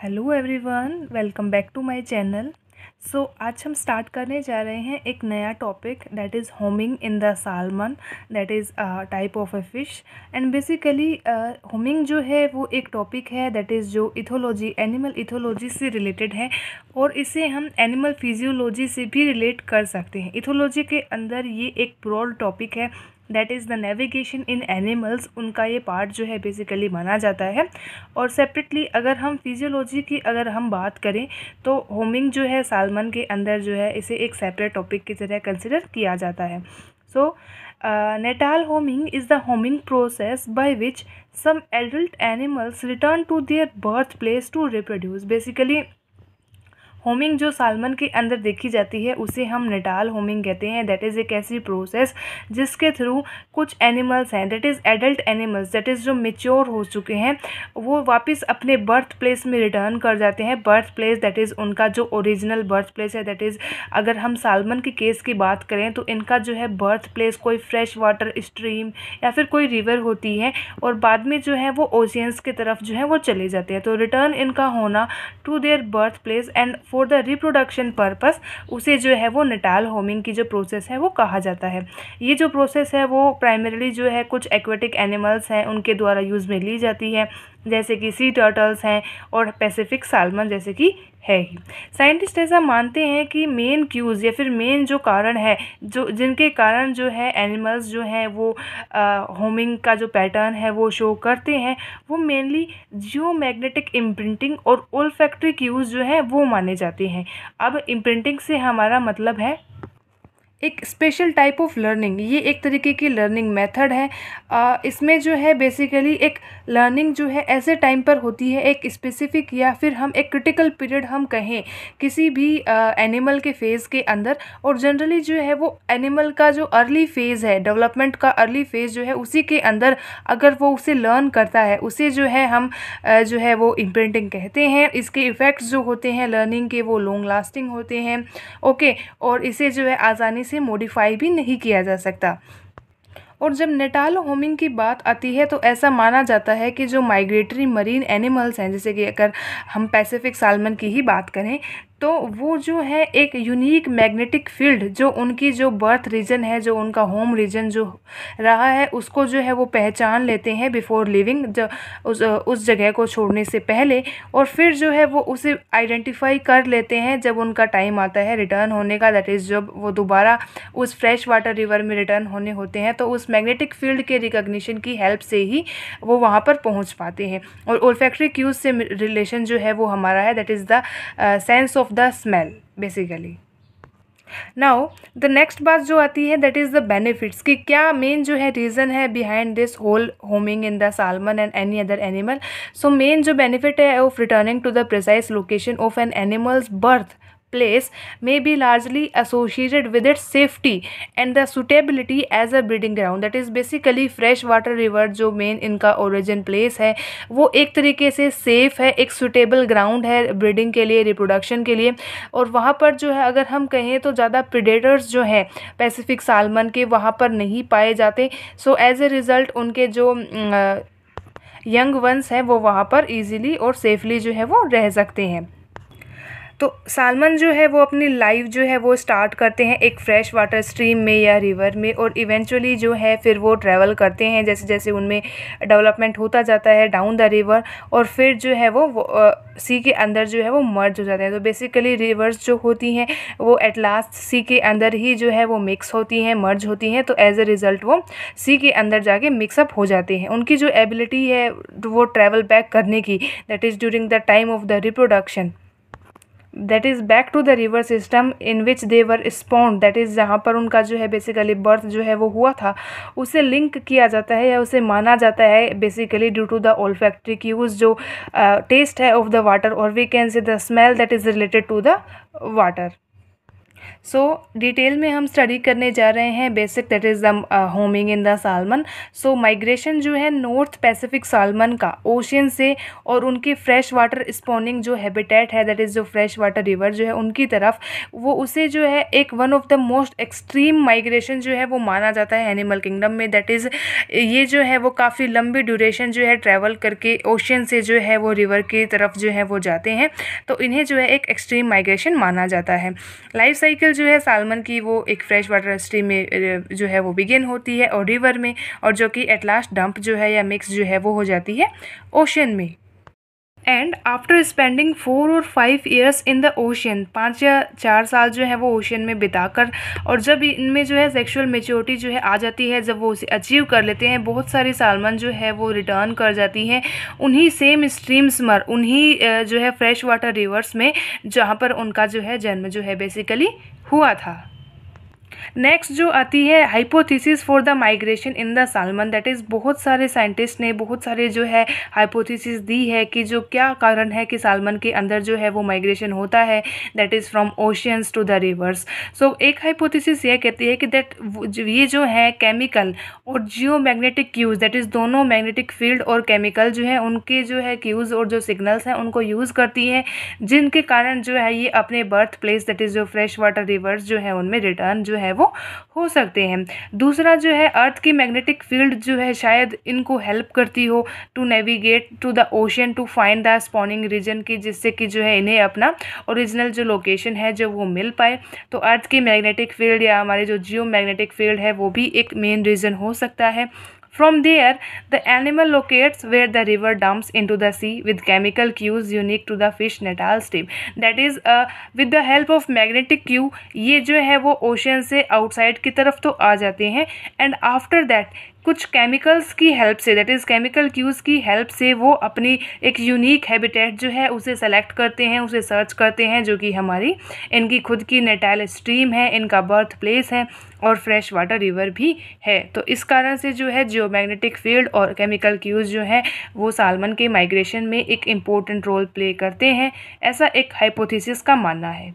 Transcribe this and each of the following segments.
Hello everyone, welcome back to my channel. So आज हम start करने जा रहे हैं एक नया topic that is homing in the salmon, that is type of a fish. And basically homing जो है वो एक टॉपिक है दैट इज़ जो इथोलॉजी, एनिमल इथोलॉजी से रिलेटेड है और इसे हम एनिमल फिजियोलॉजी से भी रिलेट कर सकते हैं। इथोलॉजी के अंदर ये एक ब्रॉड टॉपिक है that is the navigation in animals, उनका ये पार्ट जो है बेसिकली माना जाता है। और सेपरेटली अगर हम फिजियोलॉजी की अगर हम बात करें तो होमिंग जो है सालमन के अंदर जो है इसे एक सेपरेट टॉपिक की तरह कंसिडर किया जाता है। So natal homing is the homing process by which some adult animals return to their birth place to reproduce. Basically homing जो सालमन के अंदर देखी जाती है उसे हम नेटाल होमिंग कहते हैं। दैट इज़ एक ऐसी प्रोसेस जिसके थ्रू कुछ एनिमल्स हैं that is adult animals, that is जो मेच्योर हो चुके हैं, वो वापस अपने बर्थ प्लेस में रिटर्न कर जाते हैं। बर्थ प्लेस दैट इज़ उनका जो ओरिजिनल बर्थ प्लेस है, दैट इज़ अगर हम सालमन के केस की बात करें तो इनका जो है बर्थ प्लेस कोई फ्रेश वाटर स्ट्रीम या फिर कोई रिवर होती है और बाद में जो है वो ओशियंस की तरफ जो है वो चले जाते हैं। तो रिटर्न इनका होना to their birth place and for the reproduction purpose, उसे जो है वो नेटाल होमिंग की जो प्रोसेस है वो कहा जाता है। ये जो प्रोसेस है वो प्राइमरीली जो है कुछ एक्वेटिक एनिमल्स हैं उनके द्वारा यूज़ में ली जाती है, जैसे कि सी टर्टल्स हैं और पैसिफिक सालमन जैसे कि है ही। साइंटिस्ट ऐसा मानते हैं कि मेन क्यूज़ या फिर मेन जो कारण है जो जिनके कारण जो है एनिमल्स जो हैं वो होमिंग का जो पैटर्न है वो शो करते हैं, वो मेनली जियोमैग्नेटिक इम्प्रिंटिंग और ओल्फैक्टरी क्यूज़ जो है वो माने जाते हैं। अब इम्प्रिंटिंग से हमारा मतलब है एक स्पेशल टाइप ऑफ लर्निंग। ये एक तरीके की लर्निंग मेथड है। इसमें जो है बेसिकली एक लर्निंग जो है ऐसे टाइम पर होती है, एक स्पेसिफिक या फिर हम एक क्रिटिकल पीरियड हम कहें किसी भी एनिमल के फेज़ के अंदर। और जनरली जो है वो एनिमल का जो अर्ली फेज़ है, डेवलपमेंट का अर्ली फेज़ जो है उसी के अंदर अगर वो उसे लर्न करता है, उसे जो है हम जो है वो इम्प्रिंटिंग कहते हैं। इसके इफ़ेक्ट्स जो होते हैं लर्निंग के वो लॉन्ग लास्टिंग होते हैं, ओके। और इसे जो है आसानी से मॉडिफाई भी नहीं किया जा सकता। और जब नेटाल होमिंग की बात आती है तो ऐसा माना जाता है कि जो माइग्रेटरी मरीन एनिमल्स हैं, जैसे कि अगर हम पैसिफिक सालमन की ही बात करें तो वो जो है एक यूनिक मैग्नेटिक फील्ड जो उनकी जो बर्थ रीजन है, जो उनका होम रीजन जो रहा है, उसको जो है वो पहचान लेते हैं बिफोर लिविंग, जो उस जगह को छोड़ने से पहले। और फिर जो है वो उसे आइडेंटिफाई कर लेते हैं जब उनका टाइम आता है रिटर्न होने का, दैट इज़ जब वो दोबारा उस फ्रेश वाटर रिवर में रिटर्न होने होते हैं, तो उस मैग्नेटिक फील्ड के रिकॉग्निशन की हेल्प से ही वो वहाँ पर पहुँच पाते हैं। और ओल्फैक्टरी क्यूज से रिलेशन जो है वो हमारा है, that is the sense of the smell basically. Now the next बात जो आती है दैट इज़ द बेनिफिट्स, कि क्या मेन जो है रीज़न है behind this whole homing in the salmon and any other animal. So main जो बेनिफिट है of returning to the precise location of an animal's birth place may be largely associated with its safety and the suitability as a breeding ground, that is basically fresh water river जो main इनका origin place है वो एक तरीके से safe है, एक suitable ground है ब्रीडिंग के लिए, रिप्रोडक्शन के लिए। और वहाँ पर जो है अगर हम कहें तो ज़्यादा प्रेडेटर्स जो हैं पैसिफिक सालमन के वहाँ पर नहीं पाए जाते। सो एज ए रिज़ल्ट उनके जो यंग वंस हैं वो वहाँ पर ईजिली और सेफली जो है वो रह सकते हैं। तो सालमन जो है वो अपनी लाइफ जो है वो स्टार्ट करते हैं एक फ्रेश वाटर स्ट्रीम में या रिवर में, और इवेंचुअली जो है फिर वो ट्रैवल करते हैं जैसे जैसे उनमें डेवलपमेंट होता जाता है डाउन द रिवर, और फिर जो है वो सी के अंदर जो है वो मर्ज हो जाते हैं। तो बेसिकली रिवर्स जो होती हैं वो एट लास्ट सी के अंदर ही जो है वो मिक्स होती हैं, मर्ज होती हैं, तो एज ए रिज़ल्ट वो सी के अंदर जाके मिक्सअप हो जाते हैं। उनकी जो एबिलिटी है वो ट्रैवल बैक करने की, that is during the time of the reproduction, that is back to the river system in which they were spawned, that is जहाँ पर उनका जो है बेसिकली बर्थ जो है वो हुआ था, उसे लिंक किया जाता है या उसे माना जाता है basically due to the olfactory cues, जो टेस्ट है ऑफ द वाटर, और we can say the smell that is related to the water. So detail में हम स्टडी करने जा रहे हैं basic, that is the homing in the salmon. So migration जो है नॉर्थ पैसिफिक सालमन का ओशियन से और उनकी फ्रेश वाटर स्पॉनिंग जो हैबिटेट है, दैट इज़ जो फ्रेश वाटर रिवर जो है उनकी तरफ, वो उसे जो है एक one of the most extreme migration जो है वो माना जाता है एनिमल किंगडम में। दैट इज़ ये जो है वो काफ़ी लंबी ड्यूरेशन जो है ट्रैवल करके ओशियन से जो है वो रिवर की तरफ जो है वो जाते हैं, तो इन्हें जो है एक एक्सट्रीम माइग्रेशन माना जाता है। लाइफ साइकिल जो है सालमन की वो एक फ्रेश वाटर स्ट्रीम में जो है वो बिगिन होती है और रिवर में, और जो कि एट लास्ट डंप जो है या मिक्स जो है वो हो जाती है ओशियन में। एंड आफ्टर स्पेंडिंग 4 और 5 ईयर्स इन द ओशियन, 5 या 4 साल जो है वो ओशियन में बिताकर, और जब इनमें जो है सेक्सुअल मेच्योरिटी जो है आ जाती है, जब वो उसे अचीव कर लेते हैं, बहुत सारी सालमन जो है वो रिटर्न कर जाती हैं उन्हीं सेम स्ट्रीम्स में, उन्हीं जो है फ्रेश वाटर रिवर्स में जहाँ पर उनका जो है जन्म जो है बेसिकली हुआ था। नेक्स्ट जो आती है hypothesis for the migration in the salmon, that is बहुत सारे साइंटिस्ट ने बहुत सारे जो है हाइपोथेसिस दी है कि जो क्या कारण है कि सालमन के अंदर जो है वो माइग्रेशन होता है, that is from oceans to the rivers. So एक हाइपोथेसिस ये कहती है कि दैट ये जो है केमिकल और जियो मैग्नेटिक क्यूज़, दैट इज़ दोनों मैग्नेटिक फील्ड और केमिकल जो है उनके जो है क्यूज़ और जो सिग्नल्स हैं उनको यूज़ करती हैं, जिनके कारण जो है ये अपने बर्थ प्लेस, दैट इज़ जो फ्रेश वाटर रिवर्स जो है उनमें रिटर्न जो है वो हो सकते हैं। दूसरा जो है अर्थ की मैग्नेटिक फील्ड जो है शायद इनको हेल्प करती हो to navigate to the ocean to find the spawning region की, जिससे कि जो है इन्हें अपना ओरिजिनल जो लोकेशन है जो वो मिल पाए। तो अर्थ की मैग्नेटिक फील्ड या हमारी जो जियो मैग्नेटिक फील्ड है वो भी एक मेन रीज़न हो सकता है। From there, the animal locates where the river dumps into the sea with chemical cues unique to the fish natal stream. That is, with the help of magnetic cue, ये जो है वो ocean से outside की तरफ तो आ जाते हैं, एंड आफ्टर दैट कुछ केमिकल्स की हेल्प से, दैट इज़ केमिकल क्यूज़ की हेल्प से वो अपनी एक यूनिक हैबिटेट जो है उसे सेलेक्ट करते हैं, उसे सर्च करते हैं, जो कि हमारी इनकी खुद की नेटाइल स्ट्रीम है, इनका बर्थ प्लेस है और फ्रेश वाटर रिवर भी है। तो इस कारण से जो है जियोमैग्नेटिक फील्ड और केमिकल क्यूज़ जो है वो सालमन के माइग्रेशन में एक इम्पोर्टेंट रोल प्ले करते हैं, ऐसा एक हाइपोथेसिस का मानना है।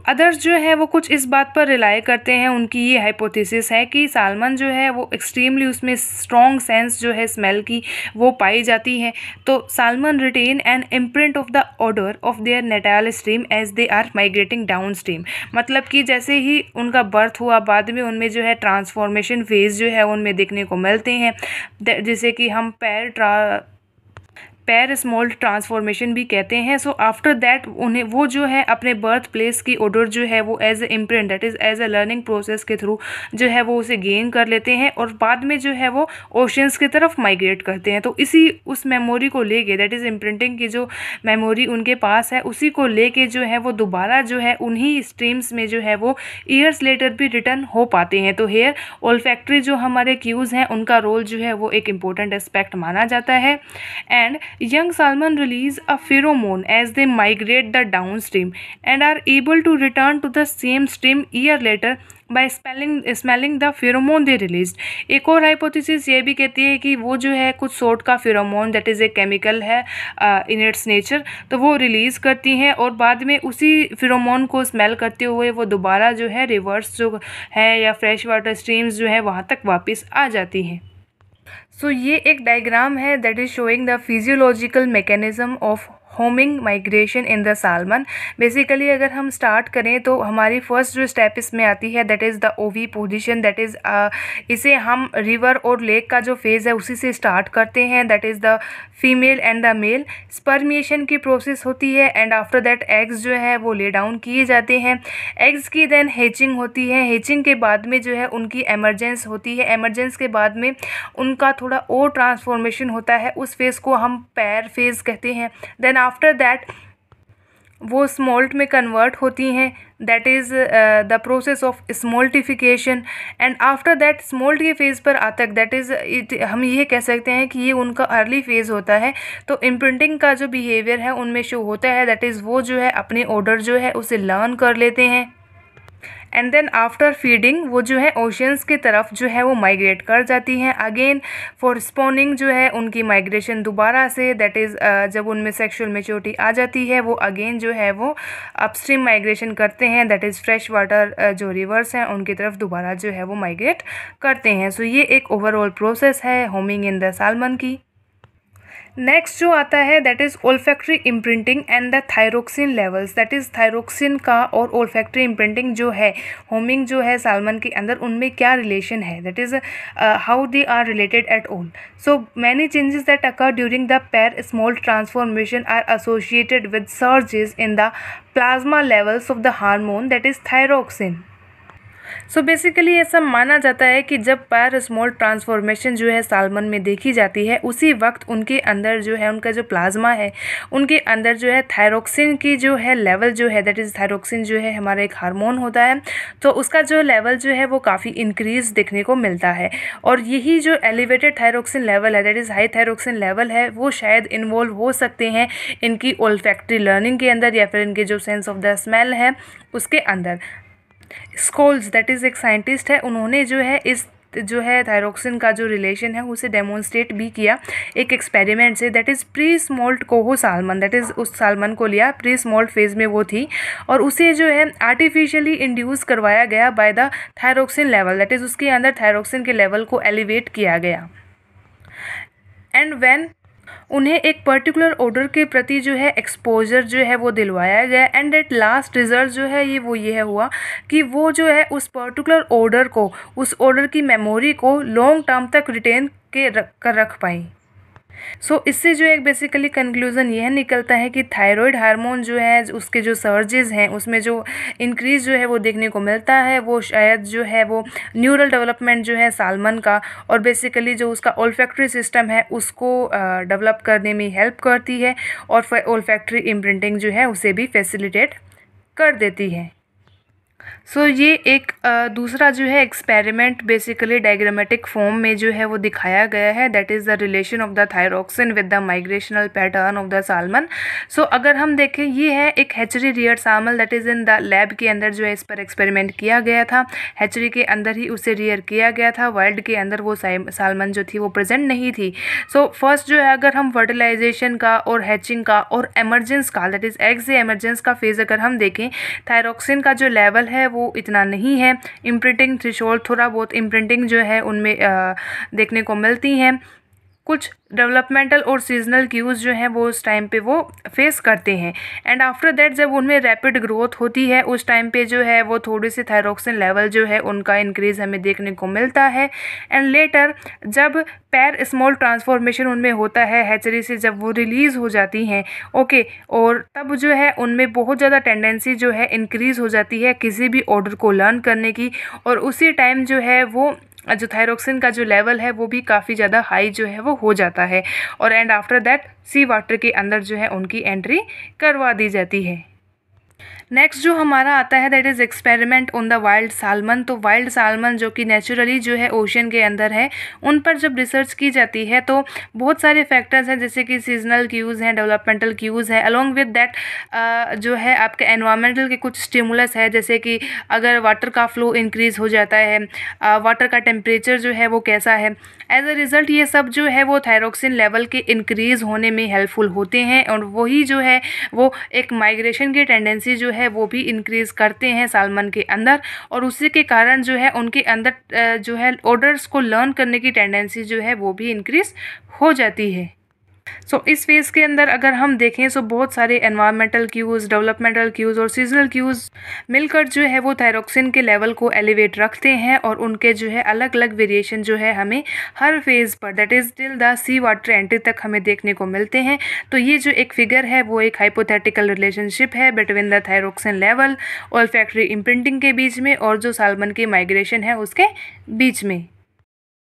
अदर्स जो है वो कुछ इस बात पर रिलाई करते हैं, उनकी ये हाइपोथेसिस है कि सालमन जो है वो एक्सट्रीमली उसमें स्ट्रॉन्ग सेंस जो है स्मेल की वो पाई जाती है। तो salmon retain an imprint of the order of their natal stream as they are migrating down stream. मतलब कि जैसे ही उनका बर्थ हुआ बाद में उनमें जो है ट्रांसफॉर्मेशन फेज़ जो है उनमें देखने को मिलते हैं, जैसे कि हम पैर स्मॉल ट्रांसफॉर्मेशन भी कहते हैं। सो आफ्टर दैट उन्हें वो जो है अपने बर्थ प्लेस की ऑर्डर जो है वो as a imprint, that is as a learning process के थ्रू जो है वो उसे गेन कर लेते हैं और बाद में जो है वो ओशंस की तरफ माइग्रेट करते हैं। तो इसी उस मेमोरी को लेके, दैट इज़ इम्प्रिंटिंग की जो मेमोरी उनके पास है, उसी को लेके जो है वो दोबारा जो है उन्हीं स्ट्रीम्स में जो है वो ईयर्स लेटर भी रिटर्न हो पाते हैं। तो हेयर ओल्फैक्टरी जो हमारे क्यूज़ हैं उनका रोल जो है वो एक इम्पोर्टेंट एस्पेक्ट माना जाता है। And young salmon release a pheromone as they migrate the downstream and are able to return to the same stream year later by smelling the pheromone they released। एक और hypothesis ये भी कहती है कि वो जो है कुछ सोर्ट का pheromone, that is a chemical है इन इट्स नेचर, तो वो रिलीज़ करती हैं और बाद में उसी फेरोमोन को स्मेल करते हुए वो दोबारा जो है रिवर्स जो है या फ्रेश वाटर स्ट्रीम्स जो है वहाँ तक वापस आ जाती हैं। सो ये एक डायग्राम है that is showing the physiological mechanism of homing migration in the salmon. Basically अगर हम स्टार्ट करें तो हमारी फर्स्ट जो स्टेप इसमें आती है दैट इज़ द ओवी पोजीशन, दैट इज़ इसे हम रिवर और लेक का जो फेज़ है उसी से स्टार्ट करते हैं, that is the female and the male. Spermiation की प्रोसेस होती है एंड आफ्टर दैट एग्स जो है वो ले डाउन किए जाते हैं। एग्स की देन हेचिंग होती है, हेचिंग के बाद में जो है उनकी एमरजेंस होती है, एमरजेंस के बाद में उनका थोड़ा और ट्रांसफॉर्मेशन होता है, उस फेज़ को हम पैर फेज़ कहते हैं। देन आफ्टर दैट वो स्मोल्ट में कन्वर्ट होती हैं, that is the process of smoltification. And after that smolt के फेज़ पर आता है, दैट इज़ इट, हम ये कह सकते हैं कि ये उनका अर्ली फेज़ होता है। तो इम्प्रिंटिंग का जो बिहेवियर है उनमें शो होता है, दैट इज़ वो जो है अपने ऑर्डर जो है उसे लर्न कर लेते हैं। एंड देन आफ्टर फीडिंग वो जो है ओशियंस की तरफ जो है वो माइग्रेट कर जाती हैं अगेन फॉर स्पॉनिंग। जो है उनकी माइग्रेशन दोबारा से, दैट इज़ जब उनमें सेक्सुअल मैच्योरिटी आ जाती है वो अगेन जो है वो अपस्ट्रीम माइग्रेशन करते हैं, दैट इज़ फ्रेश वाटर जो रिवर्स हैं उनकी तरफ दोबारा जो है वो माइग्रेट करते हैं। सो ये एक ओवरऑल प्रोसेस है होमिंग इन द सालमन की। नेक्स्ट जो आता है that is olfactory imprinting and the thyroxine levels, that is thyroxine का और ओल्फैक्टरी इम्प्रिंटिंग जो है होमिंग जो है सालमन के अंदर उनमें क्या रिलेशन है, that is how they are related at all. So many changes that occur during the pair small transformation are associated with surges in the plasma levels of the hormone that is thyroxine. So basically ऐसा माना जाता है कि जब पैर small transformation जो है salmon में देखी जाती है उसी वक्त उनके अंदर जो है उनका जो प्लाज्मा है उनके अंदर जो है थायरोक्सिन की जो है लेवल जो है, दैट इज़ थायरोक्सिन जो है हमारा एक हार्मोन होता है, तो उसका जो लेवल जो है वो काफ़ी इंक्रीज़ देखने को मिलता है। और यही जो एलिवेटेड थायरोक्सिन लेवल है, that is high thyroxine level है, वो शायद इन्वॉल्व हो सकते हैं इनकी ओल्फैक्टरी लर्निंग के अंदर या फिर इनके जो सेंस ऑफ द स्मेल है उसके अंदर। स्कोल्स दैट इज़ एक साइंटिस्ट है, उन्होंने जो है इस जो है थायरोक्सिन का जो रिलेशन है उसे डेमोन्स्ट्रेट भी किया एक एक्सपेरिमेंट से, that is pre smolt coho salmon, that is उस सालमन को लिया, प्री स्मोल्ट फेज़ में वो थी और उसे जो है आर्टिफिशियली इंड्यूस करवाया गया by the thyroxine level, that is उसके अंदर थायरोक्सिन के लेवल को एलिवेट किया गया। एंड व्हेन उन्हें एक पर्टिकुलर ऑर्डर के प्रति जो है एक्सपोजर जो है वो दिलवाया गया एंड एट लास्ट रिजल्ट जो है ये हुआ कि वो जो है उस पर्टिकुलर ऑर्डर को, उस ऑर्डर की मेमोरी को लॉन्ग टर्म तक रिटेन के रख पाई। सो इससे जो एक बेसिकली कंक्लूज़न यह निकलता है कि थायराइड हार्मोन जो है उसके जो सर्जेस हैं उसमें जो इंक्रीज़ जो है वो देखने को मिलता है वो शायद जो है वो न्यूरल डेवलपमेंट जो है सालमन का और बेसिकली जो उसका ओल्फैक्टरी सिस्टम है उसको डेवलप करने में हेल्प करती है और ओल्फैक्टरी इम्प्रिंटिंग जो है उसे भी फैसिलिटेट कर देती है। सो ये एक दूसरा जो है एक्सपेरिमेंट बेसिकली डायग्रामेटिक फॉर्म में जो है वो दिखाया गया है, that is the relation of the thyroxine with the migrational pattern of the salmon. So अगर हम देखें ये है एक hatchery rear salmon, that is in the lab के अंदर जो है इस पर एक्सपेरिमेंट किया गया था, हैचरी के अंदर ही उसे रियर किया गया था, वाइल्ड के अंदर वो सालमन जो थी वो प्रेजेंट नहीं थी। सो फर्स्ट जो है अगर हम फर्टिलाइजेशन का और हैचिंग का और एमरजेंस का, दैट इज़ एग से एमरजेंस का फेज़ अगर हम देखें, थायरोक्सिन का जो लेवल है वो इतना नहीं है, इम्प्रिंटिंग थ्रेशोल्ड थोड़ा बहुत इम्प्रिंटिंग जो है उनमें देखने को मिलती हैं, कुछ डेवलपमेंटल और सीजनल क्यूज़ जो हैं वो उस टाइम पे वो फेस करते हैं एंड आफ्टर दैट जब उनमें रैपिड ग्रोथ होती है उस टाइम पे जो है वो थोड़ी सी थायरोक्सिन लेवल जो है उनका इंक्रीज़ हमें देखने को मिलता है एंड लेटर जब पैर स्मॉल ट्रांसफॉर्मेशन उनमें होता है हैचरी से जब वो रिलीज़ हो जाती हैं ओके, और तब जो है उनमें बहुत ज़्यादा टेंडेंसी जो है इंक्रीज़ हो जाती है किसी भी ऑर्डर को लर्न करने की और उसी टाइम जो है वो जो थायरोक्सिन का जो लेवल है वो भी काफ़ी ज़्यादा हाई जो है वो हो जाता है और and after that sea water के अंदर जो है उनकी एंट्री करवा दी जाती है। नेक्स्ट जो हमारा आता है that is experiment on the wild salmon. तो वाइल्ड सालमन जो कि नेचुरली जो है ओशन के अंदर है उन पर जब रिसर्च की जाती है तो बहुत सारे फैक्टर्स हैं जैसे कि सीजनल क्यूज़ हैं, डेवलपमेंटल क्यूज़ है, अलॉन्ग विद दैट जो है आपके एनवायरमेंटल के कुछ स्टिमुलस है जैसे कि अगर वाटर का फ्लो इंक्रीज़ हो जाता है, वाटर का टेम्परेचर जो है वो कैसा है, एज अ रिज़ल्ट ये सब जो है वो थायरोक्सिन लेवल के इंक्रीज़ होने में हेल्पफुल होते हैं और वही जो है वो एक माइग्रेशन की टेंडेंसी जो है वो भी इंक्रीज़ करते हैं सालमन के अंदर और उसी के कारण जो है उनके अंदर जो है ऑर्डर्स को लर्न करने की टेंडेंसी जो है वो भी इंक्रीज़ हो जाती है। सो इस फेज़ के अंदर अगर हम देखें तो बहुत सारे एनवायरमेंटल क्यूज़, डेवलपमेंटल क्यूज़ और सीजनल क्यूज़ मिलकर जो है वो थायरोक्सिन के लेवल को एलिवेट रखते हैं और उनके जो है अलग अलग वेरिएशन जो है हमें हर फेज़ पर that is till the sea water entry तक हमें देखने को मिलते हैं। तो ये जो एक फिगर है वो एक हाइपोथेटिकल रिलेशनशिप है between the thyroxine level olfactory imprinting के बीच में और जो सालमन की माइग्रेशन है उसके बीच में।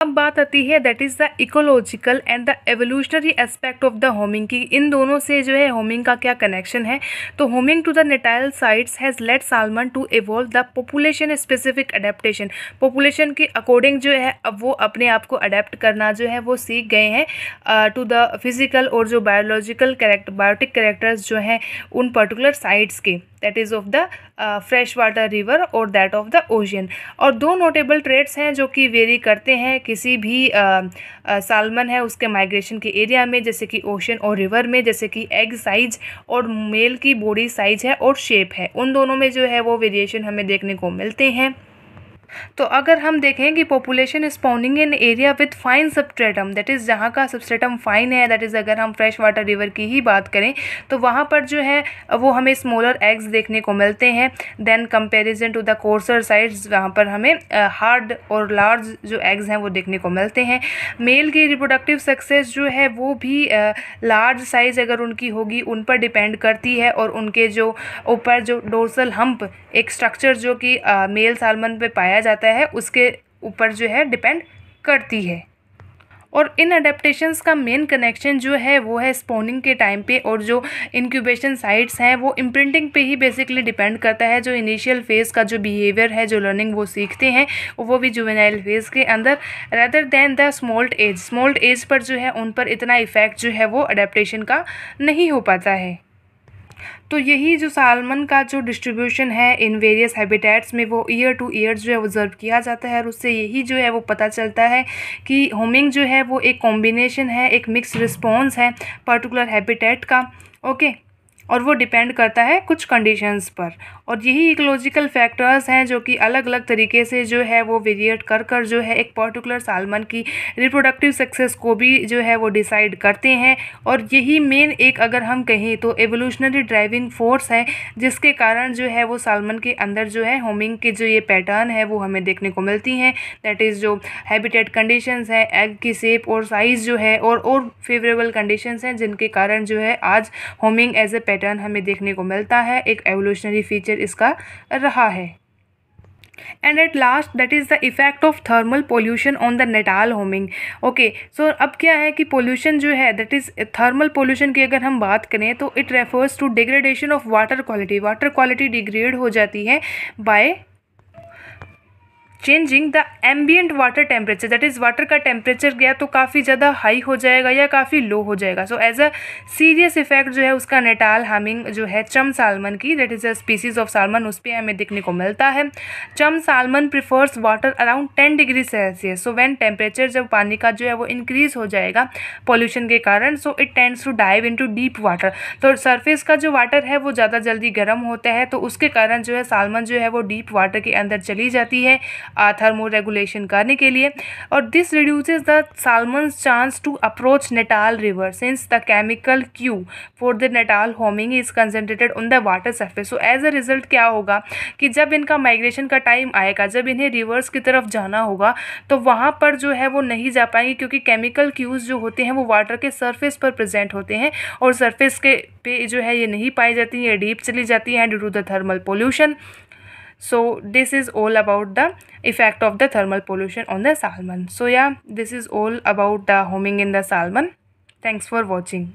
अब बात आती है that is the ecological and the evolutionary aspect of the homing की, इन दोनों से जो है होमिंग का क्या कनेक्शन है। तो homing to the natal sites has led salmon to evolve the population specific adaptation, population के अकॉर्डिंग जो है अब वो अपने आप को अडेप्ट करना जो है वो सीख गए हैं टू द फिजिकल और जो बायोलॉजिकल बायोटिक कैरेक्टर्स जो हैं उन पर्टिकुलर साइट्स के। That is of the fresh water river और दैट ऑफ द ओशियन। और दो नोटेबल ट्रेड्स हैं जो कि वेरी करते हैं किसी भी सालमन है उसके माइग्रेशन के एरिया में, जैसे कि ओशन और रिवर में, जैसे कि एग साइज और मेल की बॉडी साइज है और शेप है, उन दोनों में जो है वो वेरिएशन हमें देखने को मिलते हैं। तो अगर हम देखें कि population spawning in area with fine substratum, that is जहाँ का सबस्ट्रेटम फाइन है, दैट इज़ अगर हम फ्रेश वाटर रिवर की ही बात करें तो वहाँ पर जो है वो हमें स्मॉलर एग्स देखने को मिलते हैं then comparison to the coarser sides, वहाँ पर हमें हार्ड और लार्ज जो एग्स हैं वो देखने को मिलते हैं। मेल की रिप्रोडक्टिव सक्सेस जो है वो भी लार्ज साइज़ अगर उनकी होगी उन पर डिपेंड करती है, और उनके जो ऊपर जो डोर्सल हम्प एक स्ट्रक्चर जो कि मेल सालमन पे पाया जाता है उसके ऊपर जो है डिपेंड करती है। और इन अडेप्टेशंस का मेन कनेक्शन जो है वो है स्पॉनिंग के टाइम पे, और जो इंक्यूबेशन साइट्स हैं वो इम्प्रिंटिंग पे ही बेसिकली डिपेंड करता है। जो इनिशियल फेज़ का जो बिहेवियर है, जो लर्निंग वो सीखते हैं, वो भी जुवेनाइल फेज़ के अंदर, rather than the smolt age पर जो है उन पर इतना इफेक्ट जो है वो अडेप्टेशन का नहीं हो पाता है। तो यही जो सालमन का जो डिस्ट्रीब्यूशन है इन वेरियस हैबिटेट्स में वो ईयर टू ईयर जो है ऑब्जर्व किया जाता है, और उससे यही जो है वो पता चलता है कि होमिंग जो है वो एक कॉम्बिनेशन है, एक मिक्स रिस्पॉन्स है पर्टिकुलर हैबिटेट का। ओके, और वो डिपेंड करता है कुछ कंडीशंस पर, और यही इकोलॉजिकल फैक्टर्स हैं जो कि अलग अलग तरीके से जो है वो वेरिएट कर जो है एक पर्टिकुलर सालमन की रिप्रोडक्टिव सक्सेस को भी जो है वो डिसाइड करते हैं। और यही मेन एक अगर हम कहें तो एवोल्यूशनरी ड्राइविंग फोर्स है, जिसके कारण जो है वो सालमन के अंदर जो है होमिंग के जो ये पैटर्न है वो हमें देखने को मिलती हैं। दैट इज़ जो हैबिटेट कंडीशंस है, एग की शेप और साइज़ जो है, और फेवरेबल कंडीशंस हैं जिनके कारण जो है आज होमिंग एज ए पैटर्न हमें देखने को मिलता है, एक एवोल्यूशनरी फीचर इसका रहा है। And at last that is the effect of thermal pollution on the natal homing. Okay, so अब क्या है कि पोल्यूशन जो है दैट इज़ थर्मल पोल्यूशन की अगर हम बात करें तो it refers to degradation of water quality degrade हो जाती है by changing the ambient water temperature, that is water का टेम्परेचर गया तो काफ़ी ज़्यादा हाई हो जाएगा या काफ़ी लो हो जाएगा। So as a serious effect जो है उसका नेटाल हार्मिंग जो है चम सालमन की, that is a species of salmon, उस पर हमें देखने को मिलता है। चम salmon prefers water around 10 degree Celsius. So when temperature जब पानी का जो है वो इंक्रीज़ हो जाएगा पॉल्यूशन के कारण, so it tends to dive into deep water. तो सरफेस का जो वाटर है वो ज़्यादा जल्दी गर्म होता है, तो उसके कारण जो है सालमन जो है वो डीप वाटर के अंदर चली जाती है थर्मो रेगुलेशन करने के लिए। और this reduces the salmon's chance to approach natal river since the chemical cue for the natal homing is concentrated on the water surface. So as a result क्या होगा कि जब इनका माइग्रेशन का टाइम आएगा, जब इन्हें रिवर्स की तरफ जाना होगा, तो वहाँ पर जो है वो नहीं जा पाएंगे, क्योंकि केमिकल क्यूज़ जो होते हैं वो वाटर के सरफेस पर प्रेजेंट होते हैं, और सरफेस के पे जो है ये नहीं पाई जाती हैं, डीप चली जाती हैं due to the thermal pollution. So this is all about the effect of the thermal pollution on the salmon. So yeah, this is all about the homing in the salmon. Thanks for watching.